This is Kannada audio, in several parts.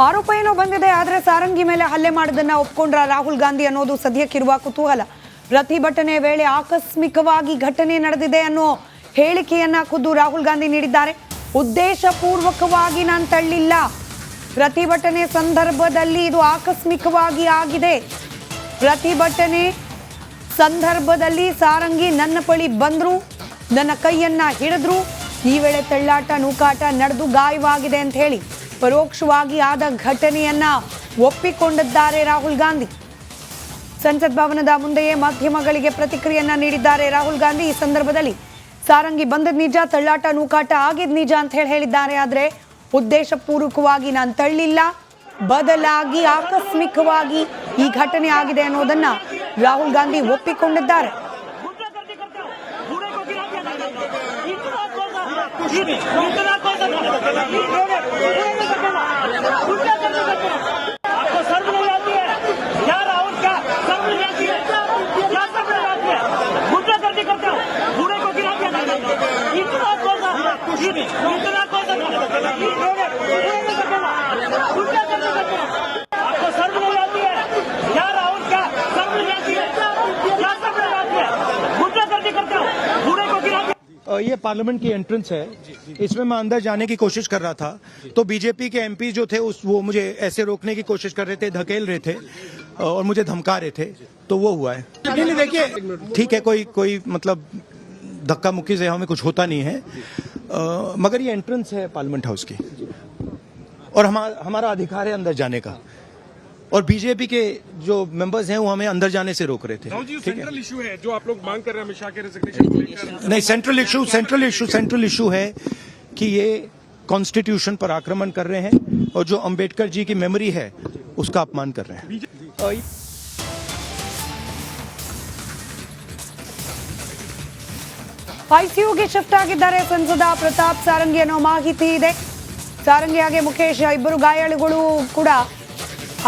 ಆರೋಪ ಏನೋ ಬಂದಿದೆ, ಆದರೆ ಸಾರಂಗಿ ಮೇಲೆ ಹಲ್ಲೆ ಮಾಡೋದನ್ನ ಒಪ್ಕೊಂಡ್ರ ರಾಹುಲ್ ಗಾಂಧಿ ಅನ್ನೋದು ಸದ್ಯಕ್ಕಿರುವ ಕುತೂಹಲ. ಪ್ರತಿಭಟನೆ ವೇಳೆ ಆಕಸ್ಮಿಕವಾಗಿ ಘಟನೆ ನಡೆದಿದೆ ಅನ್ನೋ ಹೇಳಿಕೆಯನ್ನ ಖುದ್ದು ರಾಹುಲ್ ಗಾಂಧಿ ನೀಡಿದ್ದಾರೆ. ಉದ್ದೇಶ ಪೂರ್ವಕವಾಗಿ ನಾನು ತಳ್ಳಿಲ್ಲ, ಪ್ರತಿಭಟನೆ ಸಂದರ್ಭದಲ್ಲಿ ಇದು ಆಕಸ್ಮಿಕವಾಗಿ ಆಗಿದೆ. ಪ್ರತಿಭಟನೆ ಸಂದರ್ಭದಲ್ಲಿ ಸಾರಂಗಿ ನನ್ನ ಬಳಿ ಬಂದ್ರು, ನನ್ನ ಕೈಯನ್ನ ಹಿಡಿದ್ರು. ಈ ವೇಳೆ ತಳ್ಳಾಟ ನೂಕಾಟ ನಡೆದು ಗಾಯವಾಗಿದೆ ಅಂತ ಹೇಳಿ ಪರೋಕ್ಷವಾಗಿ ಆದ ಘಟನೆಯನ್ನ ಒಪ್ಪಿಕೊಂಡಿದ್ದಾರೆ ರಾಹುಲ್ ಗಾಂಧಿ. ಸಂಸತ್ ಭವನದ ಮುಂದೆಯೇ ಮಾಧ್ಯಮಗಳಿಗೆ ಪ್ರತಿಕ್ರಿಯೆಯನ್ನ ನೀಡಿದ್ದಾರೆ ರಾಹುಲ್ ಗಾಂಧಿ. ಈ ಸಂದರ್ಭದಲ್ಲಿ ಸಾರಂಗಿ ಬಂದದ್ ನಿಜ, ತಳ್ಳಾಟ ನೂಕಾಟ ಆಗಿದ್ ನಿಜ ಅಂತ ಹೇಳಿದ್ದಾರೆ. ಆದರೆ ಉದ್ದೇಶ ಪೂರ್ವಕವಾಗಿ ನಾನು ತಳ್ಳಿಲ್ಲ, ಬದಲಾಗಿ ಆಕಸ್ಮಿಕವಾಗಿ ಈ ಘಟನೆ ಆಗಿದೆ ಅನ್ನೋದನ್ನ ರಾಹುಲ್ ಗಾಂಧಿ ಒಪ್ಪಿಕೊಂಡಿದ್ದಾರೆ. ये पार्लियामेंट की एंट्रेंस है, इसमें मैं अंदर जाने की कोशिश कर रहा था तो बीजेपी के एमपी जो थे वो मुझे ऐसे रोकने की कोशिश कर रहे थे, धकेल रहे थे और मुझे धमका रहे थे, तो वो हुआ है। देखिए ठीक है, कोई मतलब धक्का मुक्की से हमें कुछ होता नहीं है, मगर ये एंट्रेंस है पार्लियामेंट हाउस की और हमारा अधिकार है अंदर जाने का, और बीजेपी के जो मेंबर्स हैं वो हमें अंदर जाने से रोक रहे थे। सेंट्रल इशू है जो आप लोग मांग कर रहे हैं अमित शाह के रेजिग्नेशन को लेकर। नहीं, सेंट्रल इशू है कि ये कॉन्स्टिट्यूशन पर आक्रमण कर रहे हैं और जो अंबेडकर जी की मेमोरी है उसका अपमान कर रहे हैं। ಐಸಿಯುಗೆ ಶಿಫ್ಟ್ ಆಗಿದ್ದಾರೆ ಸಂಸದ ಪ್ರತಾಪ್ ಸಾರಂಗಿ ಅನ್ನೋ ಮಾಹಿತಿ ಇದೆ. ಸಾರಂಗಿ ಹಾಗೆ ಮುಖೇಶ್ ಇಬ್ಬರು ಗಾಯಾಳುಗಳು ಕೂಡ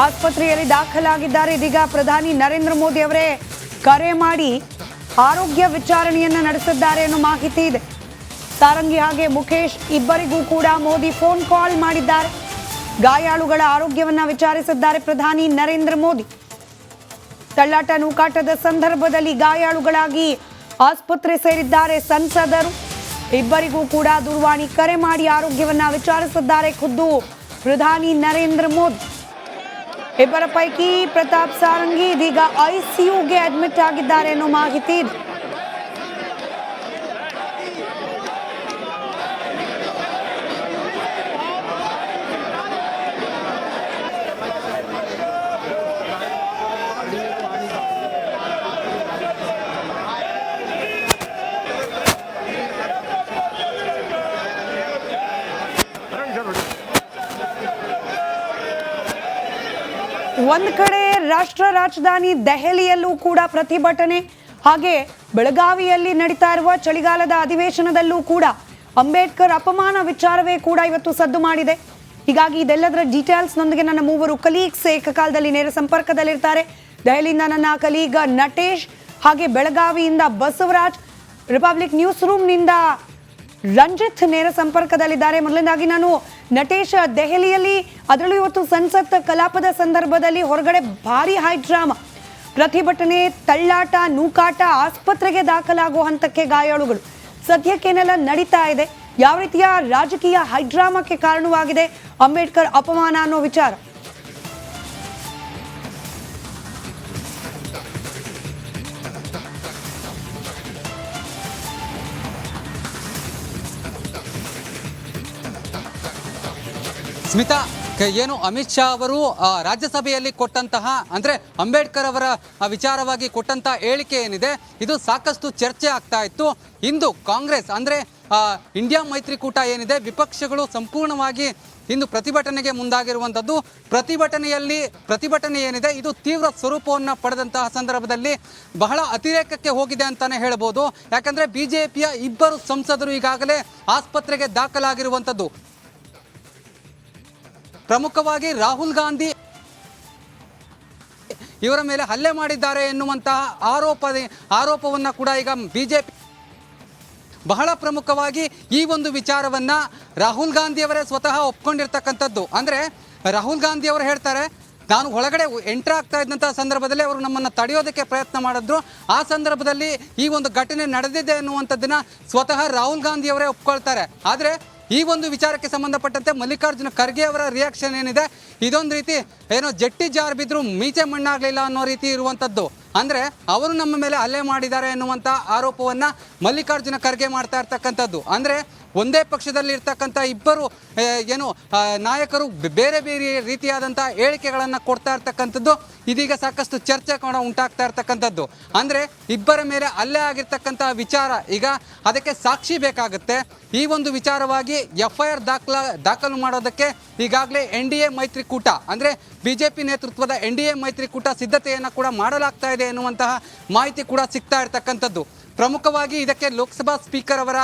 ಆಸ್ಪತ್ರೆಯಲ್ಲಿ ದಾಖಲಾಗಿದ್ದಾರೆ. ಇದೀಗ ಪ್ರಧಾನಿ ನರೇಂದ್ರ ಮೋದಿ ಅವರೇ ಕರೆ ಮಾಡಿ ಆರೋಗ್ಯ ವಿಚಾರಣೆಯನ್ನ ನಡೆಸಿದ್ದಾರೆ ಅನ್ನೋ ಮಾಹಿತಿ ಇದೆ. ಸಾರಂಗಿ ಹಾಗೆ ಮುಖೇಶ್ ಇಬ್ಬರಿಗೂ ಕೂಡ ಮೋದಿ ಫೋನ್ ಕಾಲ್ ಮಾಡಿದ್ದಾರೆ. ಗಾಯಾಳುಗಳ ಆರೋಗ್ಯವನ್ನ ವಿಚಾರಿಸಿದ್ದಾರೆ ಪ್ರಧಾನಿ ನರೇಂದ್ರ ಮೋದಿ. ತಳ್ಳಾಟ ನೂಕಾಟದ ಸಂದರ್ಭದಲ್ಲಿ ಗಾಯಾಳುಗಳಾಗಿ ಆಸ್ಪತ್ರೆ ಸೇರಿದ್ದಾರೆ ಸಂಸದರು. ಇಬ್ಬರಿಗೂ ಕೂಡ ದೂರವಾಣಿ ಕರೆ ಮಾಡಿ ಆರೋಗ್ಯವನ್ನ ವಿಚಾರಿಸಿದ್ದಾರೆ ಖುದ್ದು ಪ್ರಧಾನಿ ನರೇಂದ್ರ ಮೋದಿ. ಇಬ್ಬರ ಪೈಕಿ ಪ್ರತಾಪ್ ಸಾರಂಗಿ ಇದೀಗ ಐಸಿಯುಗೆ ಅಡ್ಮಿಟ್ ಆಗಿದ್ದಾರೆ ಅನ್ನೋ ಮಾಹಿತಿ ಇದೆ. ಒಂದು ಕಡೆ ರಾಷ್ಟ್ರ ರಾಜಧಾನಿ ದೆಹಲಿಯಲ್ಲೂ ಕೂಡ ಪ್ರತಿಭಟನೆ, ಹಾಗೆ ಬೆಳಗಾವಿಯಲ್ಲಿ ನಡೀತಾ ಇರುವ ಚಳಿಗಾಲದ ಅಧಿವೇಶನದಲ್ಲೂ ಕೂಡ ಅಂಬೇಡ್ಕರ್ ಅಪಮಾನ ವಿಚಾರವೇ ಕೂಡ ಇವತ್ತು ಸದ್ದು ಮಾಡಿದೆ. ಹೀಗಾಗಿ ಇದೆಲ್ಲದರ ಡೀಟೇಲ್ಸ್ ನೊಂದಿಗೆ ನನ್ನ ಮೂವರು ಕಲೀಗ್ಸ್ ಏಕಕಾಲದಲ್ಲಿ ನೇರ ಸಂಪರ್ಕದಲ್ಲಿರ್ತಾರೆ. ದೆಹಲಿಯಿಂದ ನನ್ನ ಕಲೀಗ್ ನಟೇಶ್, ಹಾಗೆ ಬೆಳಗಾವಿಯಿಂದ ಬಸವರಾಜ್, ರಿಪಬ್ಲಿಕ್ ನ್ಯೂಸ್ ರೂಮ್ನಿಂದ ರಂಜಿತ್ ನೇರ ಸಂಪರ್ಕದಲ್ಲಿದ್ದಾರೆ. ಮೊದಲನೇದಾಗಿ ನಾನು ನಟೇಶ್, ದೆಹಲಿಯಲ್ಲಿ ಅದರಲ್ಲೂ ಇವತ್ತು ಸಂಸತ್ ಕಲಾಪದ ಸಂದರ್ಭದಲ್ಲಿ ಹೊರಗಡೆ ಭಾರಿ ಹೈ ಡ್ರಾಮಾ, ಪ್ರತಿಭಟನೆ, ತಳ್ಳಾಟ ನೂಕಾಟ, ಆಸ್ಪತ್ರೆಗೆ ದಾಖಲಾಗುವ ಹಂತಕ್ಕೆ ಗಾಯಾಳುಗಳು, ಸದ್ಯಕ್ಕೇನೆಲ್ಲ ನಡೀತಾ ಇದೆ, ಯಾವ ರೀತಿಯ ರಾಜಕೀಯ ಹೈಡ್ರಾಮಾಕ್ಕೆ ಕಾರಣವಾಗಿದೆ ಅಂಬೇಡ್ಕರ್ ಅಪಮಾನ ಅನ್ನೋ ವಿಚಾರ? ಸ್ಮಿತಾ, ಏನು ಅಮಿತ್ ಶಾ ಅವರು ರಾಜ್ಯಸಭೆಯಲ್ಲಿ ಕೊಟ್ಟಂತಹ ಅಂದರೆ ಅಂಬೇಡ್ಕರ್ ಅವರ ವಿಚಾರವಾಗಿ ಕೊಟ್ಟಂತಹ ಹೇಳಿಕೆ ಏನಿದೆ ಇದು ಸಾಕಷ್ಟು ಚರ್ಚೆ ಆಗ್ತಾ ಇತ್ತು. ಇಂದು ಕಾಂಗ್ರೆಸ್ ಅಂದರೆ ಇಂಡಿಯಾ ಮೈತ್ರಿಕೂಟ ಏನಿದೆ, ವಿಪಕ್ಷಗಳು ಸಂಪೂರ್ಣವಾಗಿ ಇಂದು ಪ್ರತಿಭಟನೆಗೆ ಮುಂದಾಗಿರುವಂಥದ್ದು. ಪ್ರತಿಭಟನೆ ಏನಿದೆ ಇದು ತೀವ್ರ ಸ್ವರೂಪವನ್ನು ಪಡೆದಂತಹ ಸಂದರ್ಭದಲ್ಲಿ ಬಹಳ ಅತಿರೇಕಕ್ಕೆ ಹೋಗಿದೆ ಅಂತಲೇ ಹೇಳ್ಬೋದು. ಯಾಕಂದರೆ ಬಿಜೆಪಿಯ ಇಬ್ಬರು ಸಂಸದರು ಈಗಾಗಲೇ ಆಸ್ಪತ್ರೆಗೆ ದಾಖಲಾಗಿರುವಂಥದ್ದು. ಪ್ರಮುಖವಾಗಿ ರಾಹುಲ್ ಗಾಂಧಿ ಇವರ ಮೇಲೆ ಹಲ್ಲೆ ಮಾಡಿದ್ದಾರೆ ಎನ್ನುವಂತಹ ಆರೋಪವನ್ನು ಕೂಡ ಈಗ ಬಿಜೆಪಿ ಬಹಳ ಪ್ರಮುಖವಾಗಿ ಈ ಒಂದು ವಿಚಾರವನ್ನ ರಾಹುಲ್ ಗಾಂಧಿಯವರೇ ಸ್ವತಃ ಒಪ್ಕೊಂಡಿರ್ತಕ್ಕಂಥದ್ದು. ಅಂದರೆ ರಾಹುಲ್ ಗಾಂಧಿ ಅವರು ಹೇಳ್ತಾರೆ, ನಾನು ಒಳಗಡೆ ಎಂಟ್ರ್ ಆಗ್ತಾ ಇದ್ದಂಥ ಸಂದರ್ಭದಲ್ಲಿ ಅವರು ನಮ್ಮನ್ನು ತಡೆಯೋದಕ್ಕೆ ಪ್ರಯತ್ನ ಮಾಡಿದ್ರು. ಆ ಸಂದರ್ಭದಲ್ಲಿ ಈ ಒಂದು ಘಟನೆ ನಡೆದಿದೆ ಅನ್ನುವಂಥದ್ದನ್ನ ಸ್ವತಃ ರಾಹುಲ್ ಗಾಂಧಿಯವರೇ ಒಪ್ಕೊಳ್ತಾರೆ. ಆದರೆ ಈ ಒಂದು ವಿಚಾರಕ್ಕೆ ಸಂಬಂಧಪಟ್ಟಂತೆ ಮಲ್ಲಿಕಾರ್ಜುನ ಖರ್ಗೆ ಅವರ ರಿಯಾಕ್ಷನ್ ಏನಿದೆ, ಇದೊಂದು ರೀತಿ ಏನೋ ಜಟ್ಟಿ ಜಾರ್ ಬಿದ್ದರೂ ಮೀಸೆ ಮಣ್ಣಾಗಲಿಲ್ಲ ಅನ್ನೋ ರೀತಿ ಇರುವಂಥದ್ದು. ಅಂದರೆ ಅವರು ನಮ್ಮ ಮೇಲೆ ಹಲ್ಲೆ ಮಾಡಿದ್ದಾರೆ ಎನ್ನುವಂಥ ಆರೋಪವನ್ನು ಮಲ್ಲಿಕಾರ್ಜುನ ಖರ್ಗೆ ಮಾಡ್ತಾ ಇರ್ತಕ್ಕಂಥದ್ದು. ಅಂದರೆ ಒಂದೇ ಪಕ್ಷದಲ್ಲಿ ಇರ್ತಕ್ಕಂಥ ಇಬ್ಬರು ನಾಯಕರು ಬೇರೆ ಬೇರೆ ರೀತಿಯಾದಂಥ ಹೇಳಿಕೆಗಳನ್ನು ಕೊಡ್ತಾ ಇರ್ತಕ್ಕಂಥದ್ದು ಇದೀಗ ಸಾಕಷ್ಟು ಚರ್ಚೆ ಕೂಡ ಉಂಟಾಗ್ತಾ ಇರ್ತಕ್ಕಂಥದ್ದು. ಅಂದರೆ ಇಬ್ಬರ ಮೇಲೆ ಹಲ್ಲೆ ಆಗಿರ್ತಕ್ಕಂಥ ವಿಚಾರ, ಈಗ ಅದಕ್ಕೆ ಸಾಕ್ಷಿ ಬೇಕಾಗುತ್ತೆ. ಈ ಒಂದು ವಿಚಾರವಾಗಿ FIR ದಾಖಲು ಮಾಡೋದಕ್ಕೆ ಈಗಾಗಲೇ NDA ಮೈತ್ರಿಕೂಟ, ಅಂದರೆ BJP ನೇತೃತ್ವದ NDA ಮೈತ್ರಿಕೂಟ ಸಿದ್ಧತೆಯನ್ನು ಕೂಡ ಮಾಡಲಾಗ್ತಾ ಇದೆ ಎನ್ನುವಂತಹ ಮಾಹಿತಿ ಕೂಡ ಸಿಗ್ತಾ ಇರ್ತಕ್ಕಂಥದ್ದು. ಪ್ರಮುಖವಾಗಿ ಇದಕ್ಕೆ ಲೋಕಸಭಾ ಸ್ಪೀಕರ್ ಅವರ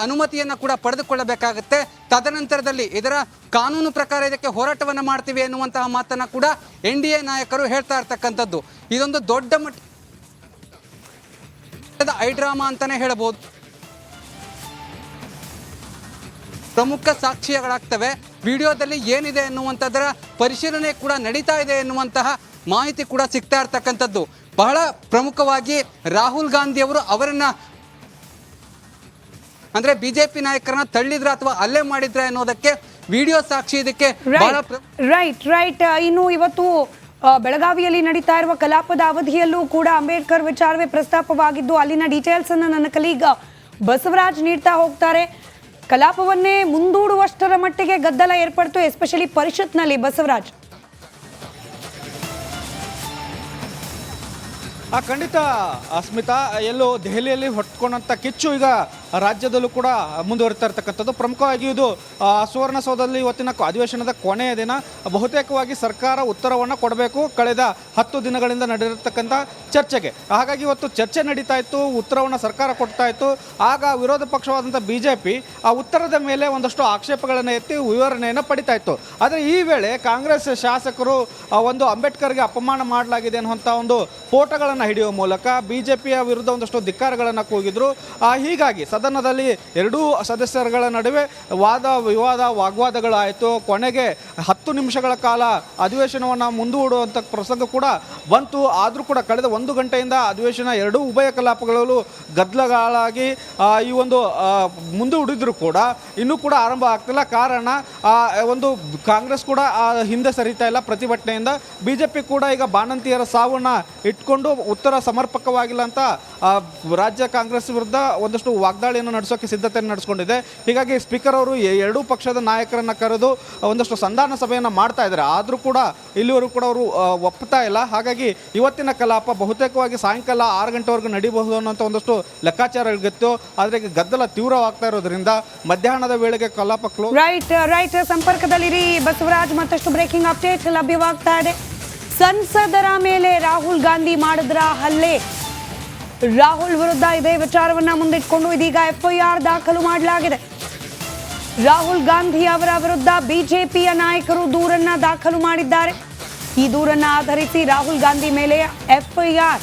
ಅನುಮತಿಯನ್ನು ಕೂಡ ಪಡೆದುಕೊಳ್ಳಬೇಕಾಗುತ್ತೆ. ತದನಂತರದಲ್ಲಿ ಇದರ ಕಾನೂನು ಪ್ರಕಾರ ಇದಕ್ಕೆ ಹೋರಾಟವನ್ನು ಮಾಡ್ತೀವಿ ಎನ್ನುವಂತಹ ಮಾತನ್ನು ಕೂಡ NDA ನಾಯಕರು ಹೇಳ್ತಾ ಇರ್ತಕ್ಕಂಥದ್ದು. ಇದೊಂದು ದೊಡ್ಡ ಮಟ್ಟದ ಐಡ್ರಾಮಾ ಅಂತಾನೆ ಹೇಳಬಹುದು. ಪ್ರಮುಖ ಸಾಕ್ಷಿಗಳಾಗ್ತವೆ. ವಿಡಿಯೋದಲ್ಲಿ ಏನಿದೆ ಎನ್ನುವಂಥದ್ದರ ಪರಿಶೀಲನೆ ಕೂಡ ನಡೀತಾ ಇದೆ ಎನ್ನುವಂತಹ ಮಾಹಿತಿ ಕೂಡ ಸಿಗ್ತಾ ಇರ್ತಕ್ಕಂಥದ್ದು. ಬಹಳ ಪ್ರಮುಖವಾಗಿ ರಾಹುಲ್ ಗಾಂಧಿ ಅವರು ಅವರನ್ನ ಅಂದ್ರೆ BJP ನಾಯಕರನ್ನ ತಳ್ಳಿದ್ರ ಅಥವಾ ಹಲ್ಲೆ ಮಾಡಿದ್ರ ಅನ್ನೋದಕ್ಕೆ ವಿಡಿಯೋ ಸಾಕ್ಷಿ ಇದಕ್ಕೆ ರೈಟ್. ಇನ್ನು ಇವತ್ತು ಬೆಳಗಾವಿಯಲ್ಲಿ ನಡೀತಾ ಇರುವ ಕಲಾಪದ ಅವಧಿಯಲ್ಲೂ ಕೂಡ ಅಂಬೇಡ್ಕರ್ ವಿಚಾರವೇ ಪ್ರಸ್ತಾಪವಾಗಿದ್ದು, ಅಲ್ಲಿನ ಡೀಟೇಲ್ಸ್ ಅನ್ನು ನನ್ನ ಕಲೀಗ ಬಸವರಾಜ್ ನೀಡ್ತಾ ಹೋಗ್ತಾರೆ. ಕಲಾಪವನ್ನೇ ಮುಂದೂಡುವಷ್ಟರ ಮಟ್ಟಿಗೆ ಗದ್ದಲ ಏರ್ಪಡ್ತು, ಎಸ್ಪೆಷಲಿ ಪರಿಷತ್ನಲ್ಲಿ. ಬಸವರಾಜ್. ಖಂಡಿತ ಸ್ಮಿತಾ, ಎಲ್ಲೋ ದೆಹಲಿಯಲ್ಲಿ ಹೊಟ್ಕೊಂಡಂಥ ಕಿಚ್ಚು ಈಗ ರಾಜ್ಯದಲ್ಲೂ ಕೂಡ ಮುಂದುವರಿತಾ ಇರ್ತಕ್ಕಂಥದ್ದು. ಪ್ರಮುಖವಾಗಿ ಇದು ಸುವರ್ಣಸೌಧದಲ್ಲಿ ಇವತ್ತಿನ ಅಧಿವೇಶನದ ಕೊನೆಯ ದಿನ. ಬಹುತೇಕವಾಗಿ ಸರ್ಕಾರ ಉತ್ತರವನ್ನು ಕೊಡಬೇಕು ಕಳೆದ 10 ದಿನಗಳಿಂದ ನಡೆದಿರ್ತಕ್ಕಂಥ ಚರ್ಚೆಗೆ. ಹಾಗಾಗಿ ಇವತ್ತು ಚರ್ಚೆ ನಡೀತಾ ಇತ್ತು, ಉತ್ತರವನ್ನು ಸರ್ಕಾರ ಕೊಡ್ತಾ ಇತ್ತು. ಆಗ ವಿರೋಧ ಪಕ್ಷವಾದಂಥ BJP ಆ ಉತ್ತರದ ಮೇಲೆ ಒಂದಷ್ಟು ಆಕ್ಷೇಪಗಳನ್ನು ಎತ್ತಿ ವಿವರಣೆಯನ್ನು ಪಡಿತಾ ಇತ್ತು. ಆದರೆ ಈ ವೇಳೆ ಕಾಂಗ್ರೆಸ್ ಶಾಸಕರು ಒಂದು ಅಂಬೇಡ್ಕರ್ಗೆ ಅಪಮಾನ ಮಾಡಲಾಗಿದೆ ಅನ್ನುವಂಥ ಒಂದು ಫೋಟೋಗಳನ್ನು ಹಿಡಿಯುವ ಮೂಲಕ BJPಯ ವಿರುದ್ಧ ಒಂದಷ್ಟು ಧಿಕ್ಕಾರಗಳನ್ನು ಕೂಗಿದ್ರು. ಹೀಗಾಗಿ ಸದನದಲ್ಲಿ ಎರಡೂ ಸದಸ್ಯರುಗಳ ನಡುವೆ ವಾಗ್ವಾದಗಳಾಯಿತು. ಕೊನೆಗೆ 10 ನಿಮಿಷಗಳ ಕಾಲ ಅಧಿವೇಶನವನ್ನು ಮುಂದೂಡುವಂಥ ಪ್ರಸಂಗ ಕೂಡ ಬಂತು. ಆದರೂ ಕೂಡ ಕಳೆದ 1 ಗಂಟೆಯಿಂದ ಅಧಿವೇಶನ ಎರಡೂ ಉಭಯ ಕಲಾಪಗಳಲ್ಲೂ ಗದ್ದಲಗಳಾಗಿ ಈ ಒಂದು ಮುಂದೂಡಿದ್ರು ಕೂಡ ಇನ್ನೂ ಕೂಡ ಆರಂಭ ಆಗ್ತಿಲ್ಲ. ಕಾರಣ ಒಂದು ಕಾಂಗ್ರೆಸ್ ಕೂಡ ಹಿಂದೆ ಸರಿತಾ ಇಲ್ಲ ಪ್ರತಿಭಟನೆಯಿಂದ. BJP ಕೂಡ ಈಗ ಬಾಣಂತಿಯರ ಸಾವನ್ನ ಇಟ್ಕೊಂಡು ಉತ್ತರ ಸಮರ್ಪಕವಾಗಿಲ್ಲ ಅಂತ ರಾಜ್ಯ ಕಾಂಗ್ರೆಸ್ ವಿರುದ್ಧ ಒಂದಷ್ಟು ವಾಗ್ದಾಳಿಯನ್ನು ನಡೆಸೋಕೆ ಸಿದ್ಧತೆಯನ್ನು ನಡೆಸ್ಕೊಂಡಿದೆ. ಹೀಗಾಗಿ ಸ್ಪೀಕರ್ ಅವರು ಎರಡೂ ಪಕ್ಷದ ನಾಯಕರನ್ನು ಕರೆದು ಒಂದಷ್ಟು ಸಂಧಾನ ಸಭೆಯನ್ನು ಮಾಡ್ತಾ ಇದ್ದಾರೆ. ಆದರೂ ಕೂಡ ಇಲ್ಲಿವರೆಗೂ ಕೂಡ ಅವರು ಒಪ್ಪುತ್ತಾ ಇಲ್ಲ. ಹಾಗಾಗಿ ಇವತ್ತಿನ ಕಲಾಪ ಬಹುತೇಕವಾಗಿ ಸಾಯಂಕಾಲ 6 ಗಂಟೆವರೆಗೂ ನಡೀಬಹುದು ಅನ್ನೋಂಥ ಒಂದಷ್ಟು ಲೆಕ್ಕಾಚಾರಗಳಿತ್ತು. ಆದರೆ ಈಗ ಗದ್ದಲ ತೀವ್ರವಾಗ್ತಾ ಇರೋದ್ರಿಂದ ಮಧ್ಯಾಹ್ನದ ವೇಳೆಗೆ ಕಲಾಪ ಕ್ಲೋಸ್. ರೈಟ್ ಸಂಪರ್ಕದಲ್ಲಿರಿ ಬಸವರಾಜ್. ಮತ್ತಷ್ಟು ಬ್ರೇಕಿಂಗ್ ಅಪ್ಡೇಟ್ ಲಭ್ಯವಾಗ್ತಾ ಇದೆ. ಸಂಸದರ ಮೇಲೆ ರಾಹುಲ್ ಗಾಂಧಿ ಮಾಡಿದ್ರ ಹಲ್ಲೆ, ರಾಹುಲ್ ವಿರುದ್ಧ ಇದೇ ವಿಚಾರವನ್ನ ಮುಂದಿಟ್ಕೊಂಡು ಇದೀಗ FIR ದಾಖಲು ಮಾಡಲಾಗಿದೆ. ರಾಹುಲ್ ಗಾಂಧಿ ಅವರ ವಿರುದ್ಧ BJPಯ ನಾಯಕರು ದೂರನ್ನ ದಾಖಲು ಮಾಡಿದ್ದಾರೆ. ಈ ದೂರನ್ನ ಆಧರಿಸಿ ರಾಹುಲ್ ಗಾಂಧಿ ಮೇಲೆ FIR